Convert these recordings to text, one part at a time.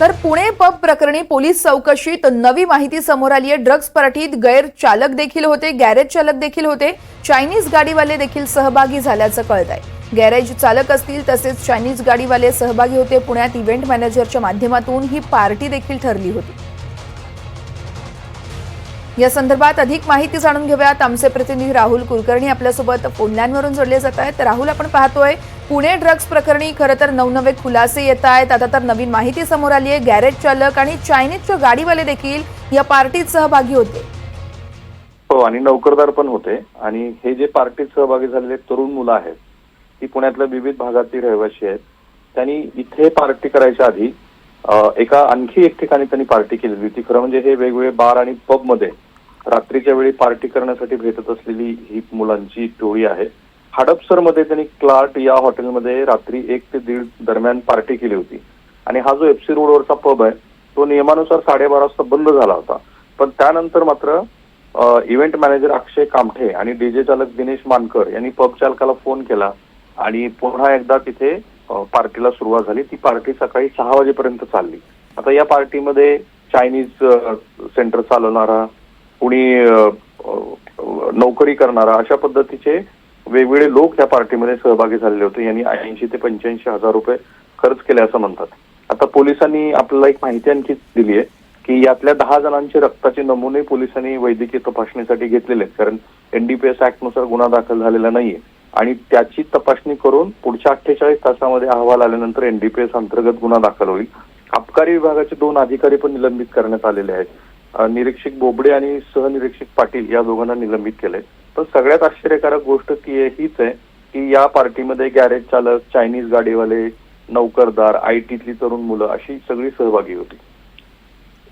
तर पुणे पब प्रकरणी पोलीस चौकशीत नवी माहिती समोर आली आहे। ड्रग्ज पार्टीत गैर चालक देखील होते, गॅरेज चालक देखील होते, चायनीज गाडीवाले देखील सहभागी झाल्याचं कळतंय। गॅरेज चालक असतील तसेच चायनीज गाडीवाले सहभागी होते। पुण्यात इव्हेंट मॅनेजरच्या माध्यमातून ही पार्टी देखील ठरली होती। या संदर्भात अधिक माहिती जाणून घेऊयात। आमचे प्रतिनिधी राहुल कुलकर्णी आपल्यासोबत फोन लाईनवरून जोडले जात आहेत। राहुल, आपण पाहतोय पुणे ड्रग्ज प्रकरणी खरं तर नवनवे खुलासे येत आहेत। आता तर नवीन माहिती समोर आली आहे। गॅरेज चालक आणि चायनीजचे गाडीवाले देखील या पार्टीत सहभागी होते। हो, आणि नौकरदार पण होते। आणि हे जे पार्टीत सहभागी झालेले तरुण मुलं आहेत ती पुण्यातल्या विविध भागातील रहिवासी आहेत। त्यांनी इथे पार्टी करायच्या आधी आणखी एक ठिकाणी त्यांनी पार्टी केलेली होती। खरं म्हणजे हे वेगवेगळे बार आणि पब मध्ये रात्रीच्या वेळी पार्टी करण्यासाठी भेटत असलेली ही मुलांची टोळी आहे। हडपसरमध्ये त्यांनी क्लार्ट या हॉटेलमध्ये रात्री 1 ते 1:30 दरम्यान पार्टी केली होती। आणि हा जो एफसी रोडवरचा पब आहे तो नियमानुसार 12:30 वाजता बंद झाला होता। पण त्यानंतर मात्र इव्हेंट मॅनेजर अक्षय कामठे आणि डीजे चालक दिनेश मानकर यांनी पब चालकाला फोन केला आणि पुन्हा एकदा तिथे पार्टीला सुरुवात झाली। ती पार्टी सकाळी 6 वाजेपर्यंत चालली। आता या पार्टीमध्ये चायनीज सेंटर चालवणारा, कुणी नोकरी करणारा, अशा पद्धतीचे वेगवेगळे लोक या पार्टीमध्ये सहभागी झालेले होते। यांनी 80 ते 85 हजार रुपये खर्च केले असं म्हणतात। आता पोलिसांनी आपल्याला एक माहिती आणखी दिली आहे की यातल्या 10 जणांचे रक्ताचे नमुने पोलिसांनी वैद्यकीय तपासणीसाठी घेतलेले आहेत, कारण एनडीपीएस ऍक्ट नुसार गुन्हा दाखल झालेला नाहीये। आणि त्याची तपासणी करून पुढच्या 48 तासामध्ये अहवाल आल्यानंतर एनडीपीएस अंतर्गत गुन्हा दाखल होईल। आबकारी विभागाचे 2 अधिकारी पण निलंबित करण्यात आलेले आहेत। निरीक्षक बोबडे आणि सहनिरीक्षक पाटील या दोघांना निलंबित केले। पण सगळ्यात आश्चर्यकारक गोष्ट हीच आहे की या पार्टीमध्ये गॅरेज चालक, चायनीज गाडीवाले, नौकरदार, आयटीतली तरुण मुलं अशी सगळी सहभागी होती।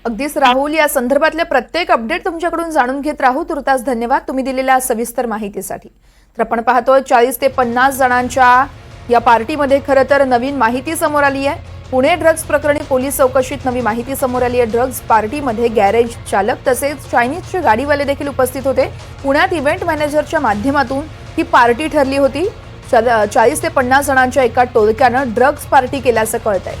अगदीच राहुल, या संदर्भातले प्रत्येक अपडेट तुमच्याकडून जाणून घेत राहू। तुर्तास धन्यवाद तुम्ही दिलेल्या सविस्तर माहितीसाठी। तर आपण पाहतोय 40 ते 50 जणांच्या या पार्टीमध्ये खरं तर नवीन माहिती समोर आली आहे। पुणे ड्रग्ज प्रकरणी पोलीस चौकशीत नवी माहिती समोर आली आहे। ड्रग्ज पार्टीमध्ये गॅरेज चालक तसेच चायनीजचे गाडीवाले देखील उपस्थित होते। पुण्यात इव्हेंट मॅनेजरच्या माध्यमातून ही पार्टी ठरली होती। 40 ते 50 जणांच्या एका टोळक्यानं ड्रग्ज पार्टी केल्याचं कळतंय।